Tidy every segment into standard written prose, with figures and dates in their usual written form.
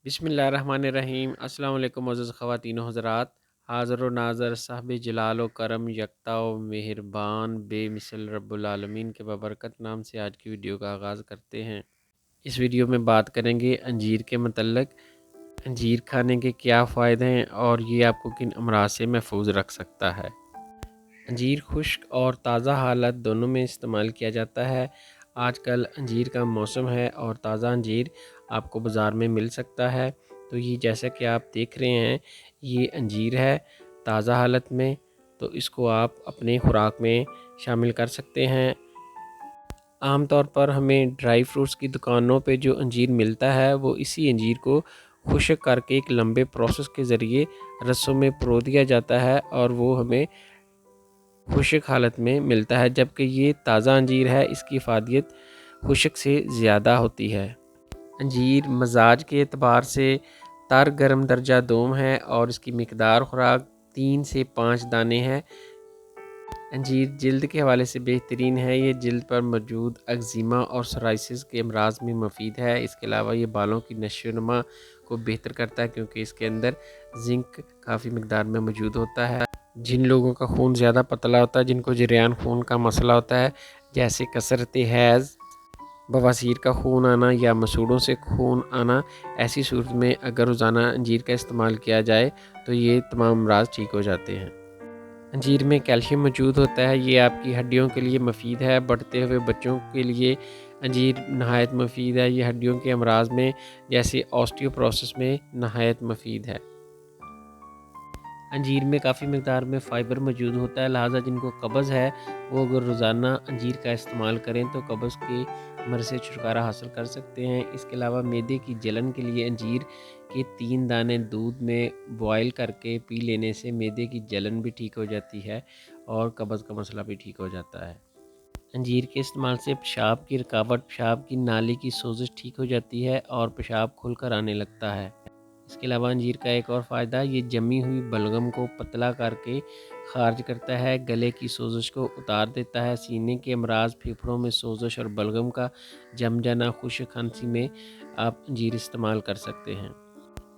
बिस्मिल्लाहिर्रहमानिर्रहीम। अस्सलाम वालेकुम मुअज़्ज़ज़ ख़वातीन व हज़रात। हाज़िर व नाज़र साहिब जलाल व करम यकता व मेहरबान बेमिसल रब्बुल आलमीन के बबरकत नाम से आज की वीडियो का आगाज़ करते हैं। इस वीडियो में बात करेंगे अंजीर के मतलब, अंजीर खाने के क्या फ़ायदे हैं और ये आपको किन अमराज से महफूज रख सकता है। अंजीर खुश्क और ताज़ा हालत दोनों में इस्तेमाल किया जाता है। आजकल अंजीर का मौसम है और ताज़ा अंजीर आपको बाज़ार में मिल सकता है। तो ये जैसा कि आप देख रहे हैं, ये अंजीर है ताज़ा हालत में, तो इसको आप अपने खुराक में शामिल कर सकते हैं। आम तौर पर हमें ड्राई फ्रूट्स की दुकानों पे जो अंजीर मिलता है वो इसी अंजीर को खुश्क करके एक लंबे प्रोसेस के ज़रिए रसों में परो दिया जाता है और वो हमें खुश्क हालत में मिलता है, जबकि ये ताज़ा अंजीर है, इसकी इफ़ादियत खुश्क से ज़्यादा होती है। अंजीर मजाज के एतबार से तर गर्म दर्जा दोम है और इसकी मिकदार खुराक 3 से 5 दाने है। अंजीर जिल्द के हवाले से बेहतरीन है। ये जिल्द पर मौजूद एक्जिमा और सोराइसिस के अमराज में मुफीद है। इसके अलावा ये बालों की नशोनुमा को बेहतर करता है क्योंकि इसके अंदर जिंक काफ़ी मिकदार में मौजूद होता है। जिन लोगों का खून ज़्यादा पतला होता है, जिनको जरियान खून का मसला होता है, जैसे कसरत हैज़, बवासीर का खून आना या मसूड़ों से खून आना, ऐसी सूरत में अगर रोज़ाना अंजीर का इस्तेमाल किया जाए तो ये तमाम अमराज ठीक हो जाते हैं। अंजीर में कैल्शियम मौजूद होता है, ये आपकी हड्डियों के लिए मुफीद है। बढ़ते हुए बच्चों के लिए अंजीर नहायत मुफीद है। ये हड्डियों के अमराज में जैसे ऑस्टियोपोरोसिस में नहायत मुफीद है। अंजीर में काफ़ी मकदार में फ़ाइबर मौजूद होता है, लिहाजा जिनको कब्ज़ है वो अगर रोज़ाना अंजीर का इस्तेमाल करें तो कब्ज़ के मर्ज़ से छुटकारा हासिल कर सकते हैं। इसके अलावा मैदे की जलन के लिए अंजीर के 3 दाने दूध में बॉयल करके पी लेने से मैदे की जलन भी ठीक हो जाती है और कब्ज़ का मसला भी ठीक हो जाता है। अंजीर के इस्तेमाल से पेशाब की रुकावट, पेशाब की नाली की सोजिश ठीक हो जाती है और पेशाब खुल कर आने लगता है। इसके अलावा अंजीर का एक और फ़ायदा, ये जमी हुई बलगम को पतला करके खारिज करता है, गले की सोजिश को उतार देता है, सीने के अमराज, फेफड़ों में सोजिश और बलगम का जम जाना, खुश्क खांसी में आप अंजीर इस्तेमाल कर सकते हैं।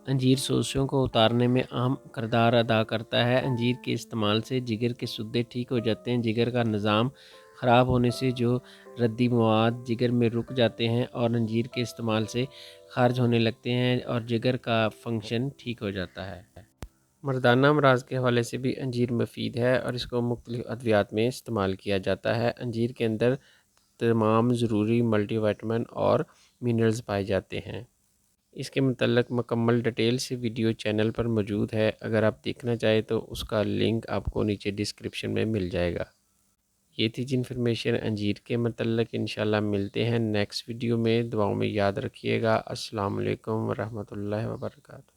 अंजीर सोजिशों को उतारने में अहम किरदार अदा करता है। अंजीर के इस्तेमाल से जिगर के सुद्दे ठीक हो जाते हैं। जिगर का निज़ाम ख़राब होने से जो रद्दी मवाद जिगर में रुक जाते हैं और अंजीर के इस्तेमाल से खारिज होने लगते हैं और जिगर का फंक्शन ठीक हो जाता है। मर्दाना अमराज के हवाले से भी अंजीर मुफीद है और इसको मुख्तलिफ़ अद्वियात में इस्तेमाल किया जाता है। अंजीर के अंदर तमाम ज़रूरी मल्टीविटामिन और मिनरल्स पाए जाते हैं। इसके मतलब मुकम्मल डिटेल से वीडियो चैनल पर मौजूद है। अगर आप देखना चाहें तो उसका लिंक आपको नीचे डिस्क्रिप्शन में मिल जाएगा। ये थी जी इन्फॉर्मेशन अंजीर के मतलब। इंशाल्लाह मिलते हैं नेक्स्ट वीडियो में। दुआओं में याद रखिएगा। अस्सलाम वालेकुम व रहमतुल्लाहि व बरकातहू।